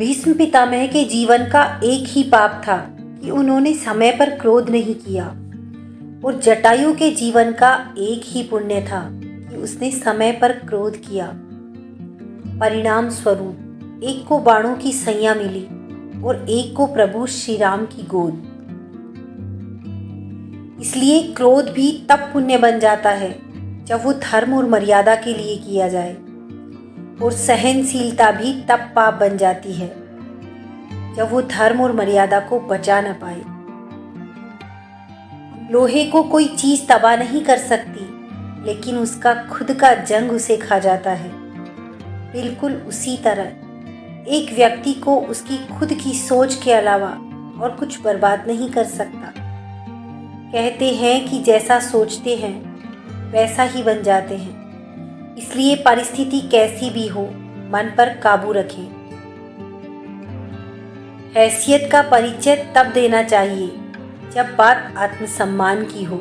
भीष्म पितामह के जीवन का एक ही पाप था कि उन्होंने समय पर क्रोध नहीं किया, और जटायु के जीवन का एक ही पुण्य था कि उसने समय पर क्रोध किया। परिणाम स्वरूप एक को बाणों की सैया मिली और एक को प्रभु श्री राम की गोद। इसलिए क्रोध भी तब पुण्य बन जाता है जब वो धर्म और मर्यादा के लिए किया जाए, और सहनशीलता भी तब पाप बन जाती है जब वो धर्म और मर्यादा को बचा न पाए। लोहे को कोई चीज तबाह नहीं कर सकती, लेकिन उसका खुद का जंग उसे खा जाता है। बिल्कुल उसी तरह एक व्यक्ति को उसकी खुद की सोच के अलावा और कुछ बर्बाद नहीं कर सकता। कहते हैं कि जैसा सोचते हैं वैसा ही बन जाते हैं, इसलिए परिस्थिति कैसी भी हो मन पर काबू रखें। हैसियत का परिचय तब देना चाहिए जब बात आत्मसम्मान की हो,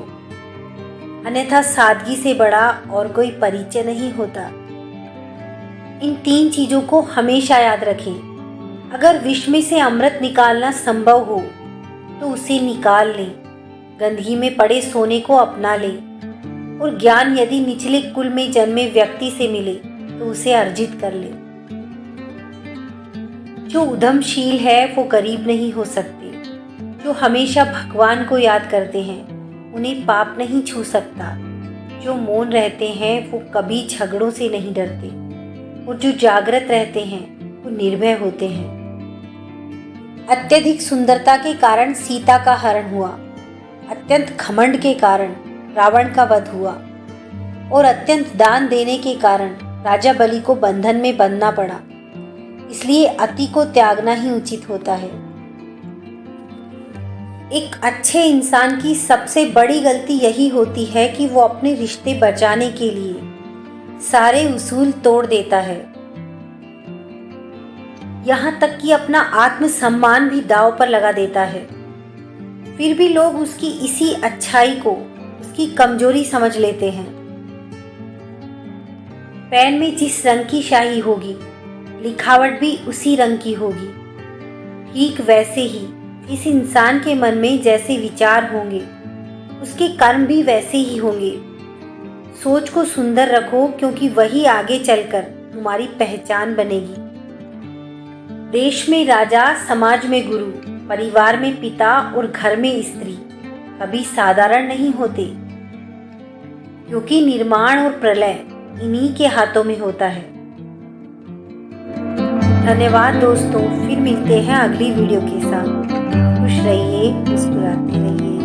अन्यथा सादगी से बड़ा और कोई परिचय नहीं होता। इन 3 चीज़ों को हमेशा याद रखें। अगर विष में से अमृत निकालना संभव हो तो उसे निकाल लें, गंदगी में पड़े सोने को अपना लें, और ज्ञान यदि निचले कुल में जन्मे व्यक्ति से मिले तो उसे अर्जित कर ले। जो उद्यमशील है वो गरीब नहीं हो सकते। जो हमेशा भगवान को याद करते हैं उन्हें पाप नहीं छू सकता। जो मौन रहते हैं वो कभी झगड़ों से नहीं डरते, और जो जागृत रहते हैं वो निर्भय होते हैं। अत्यधिक सुंदरता के कारण सीता का हरण हुआ, अत्यंत घमंड के कारण रावण का वध हुआ, और अत्यंत दान देने के कारण राजा बलि को बंधन में बंधना पड़ा। इसलिए अति को त्यागना ही उचित होता है। एक अच्छे इंसान की सबसे बड़ी गलती यही होती है कि वो अपने रिश्ते बचाने के लिए सारे उसूल तोड़ देता है, यहाँ तक कि अपना आत्मसम्मान भी दांव पर लगा देता है। फिर भी लोग उसकी इसी अच्छाई को उसकी कमजोरी समझ लेते हैं। पेन में जिस रंग की स्याही होगी, लिखावट भी उसी रंग की होगी। ठीक वैसे ही इस इंसान के मन में जैसे विचार होंगे, उसके कर्म भी वैसे ही होंगे। सोच को सुंदर रखो, क्योंकि वही आगे चलकर तुम्हारी पहचान बनेगी। देश में राजा, समाज में गुरु, परिवार में पिता और घर में स्त्री कभी साधारण नहीं होते, क्योंकि निर्माण और प्रलय इन्हीं के हाथों में होता है। धन्यवाद दोस्तों, फिर मिलते हैं अगली वीडियो के साथ। खुश रहिए, मुस्कुराते रहिए।